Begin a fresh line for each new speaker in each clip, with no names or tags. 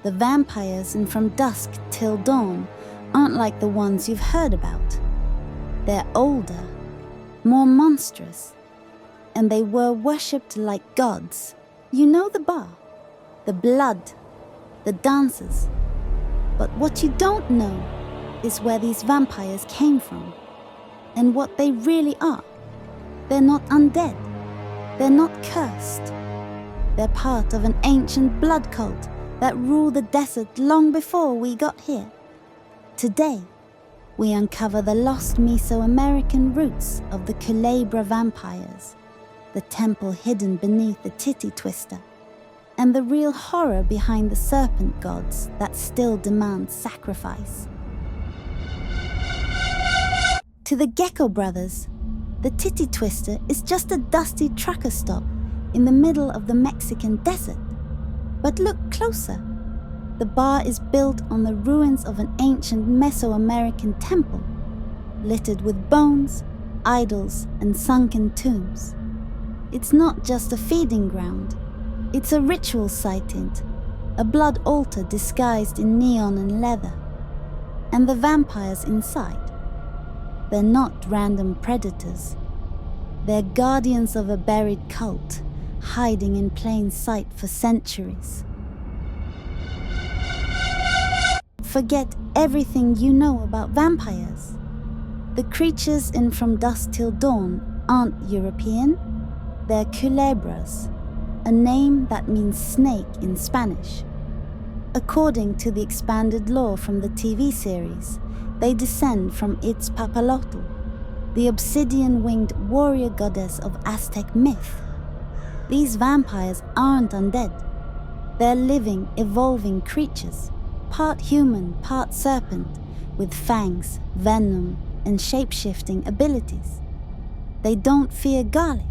The vampires in From Dusk Till Dawn aren't like the ones you've heard about. They're older, more monstrous, and they were worshipped like gods. You know the bar, the blood, the dancers. But what you don't know is where these vampires came from and what they really are. They're not undead. They're not cursed. They're part of an ancient blood cult that ruled the desert long before we got here. Today, we uncover the lost Mesoamerican roots of the Culebra vampires, the temple hidden beneath the Titty Twister, and the real horror behind the Serpent gods that still demand sacrifice. To the Gecko brothers, the Titty Twister is just a dusty trucker stop in the middle of the Mexican desert. But look closer. The bar is built on the ruins of an ancient Mesoamerican temple, littered with bones, idols, and sunken tombs. It's not just a feeding ground. It's a ritual site, a blood altar disguised in neon and leather. And the vampires inside, they're not random predators. They're guardians of a buried cult, hiding in plain sight for centuries. Forget everything you know about vampires. The creatures in From Dusk Till Dawn aren't European. They're Culebras, a name that means snake in Spanish. According to the expanded lore from the TV series, they descend from Itzpapalotl, the obsidian-winged warrior goddess of Aztec myth. These vampires aren't undead. They're living, evolving creatures, part human, part serpent, with fangs, venom, and shape-shifting abilities. They don't fear garlic.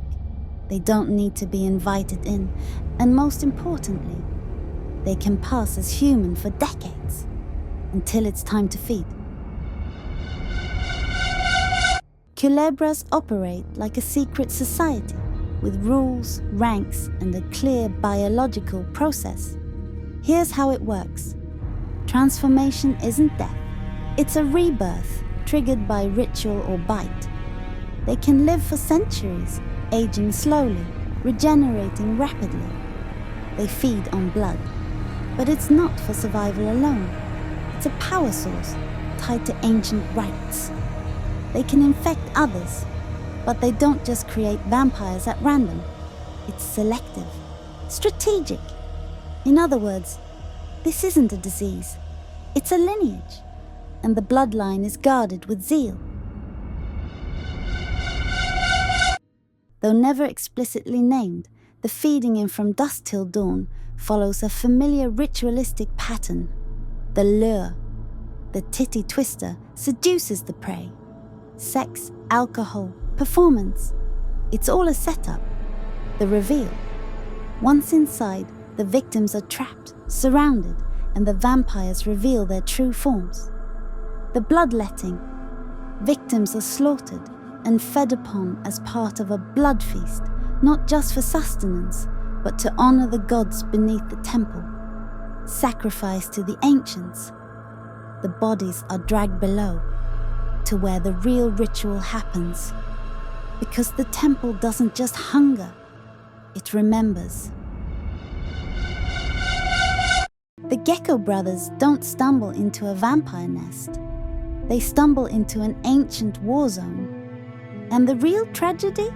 They don't need to be invited in, and most importantly, they can pass as human for decades, until it's time to feed. Culebras operate like a secret society, with rules, ranks, and a clear biological process. Here's how it works. Transformation isn't death. It's a rebirth triggered by ritual or bite. They can live for centuries, aging slowly, regenerating rapidly. They feed on blood. But it's not for survival alone. It's a power source tied to ancient rites. They can infect others, but they don't just create vampires at random. It's selective, strategic. In other words, this isn't a disease. It's a lineage, and the bloodline is guarded with zeal. Though never explicitly named, the feeding in From Dusk Till Dawn follows a familiar ritualistic pattern. The lure. The Titty Twister seduces the prey. Sex, alcohol, performance. It's all a setup. The reveal. Once inside, the victims are trapped, surrounded, and the vampires reveal their true forms. The bloodletting. Victims are slaughtered and fed upon as part of a blood feast, not just for sustenance, but to honor the gods beneath the temple. Sacrifice to the ancients. The bodies are dragged below, to where the real ritual happens. Because the temple doesn't just hunger, it remembers. The Gecko brothers don't stumble into a vampire nest. They stumble into an ancient war zone. And the real tragedy?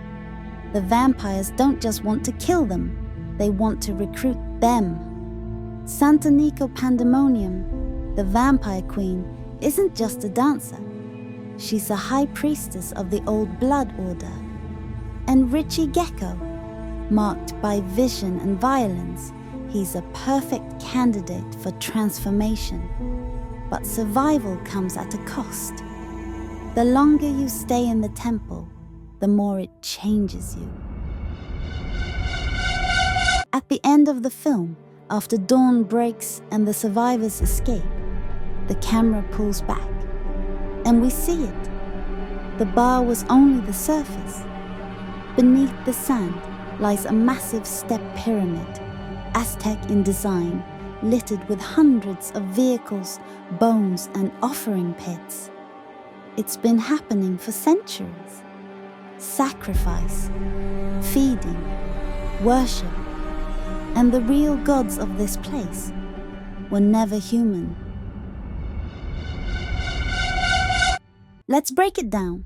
The vampires don't just want to kill them, they want to recruit them. Santanico Pandemonium, the vampire queen, isn't just a dancer. She's a high priestess of the old blood order. And Richie Gecko, marked by vision and violence, he's a perfect candidate for transformation. But survival comes at a cost. The longer you stay in the temple, the more it changes you. At the end of the film, after dawn breaks and the survivors escape, the camera pulls back, and we see it. The bar was only the surface. Beneath the sand lies a massive step pyramid, Aztec in design, littered with hundreds of vehicles, bones, and offering pits. It's been happening for centuries. Sacrifice, feeding, worship, and the real gods of this place were never human. Let's break it down.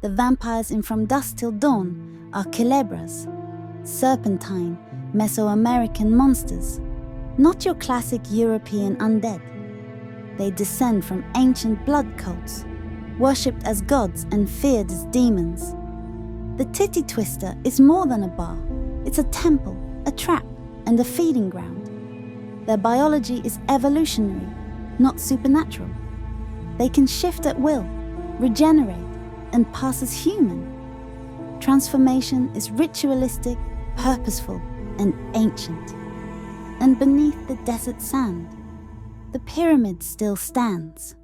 The vampires in From Dusk Till Dawn are Culebras, serpentine, Mesoamerican monsters, not your classic European undead. They descend from ancient blood cults, worshipped as gods and feared as demons. The Titty Twister is more than a bar. It's a temple, a trap, and a feeding ground. Their biology is evolutionary, not supernatural. They can shift at will, regenerate, and pass as human. Transformation is ritualistic, purposeful, and ancient. And beneath the desert sand, the pyramid still stands.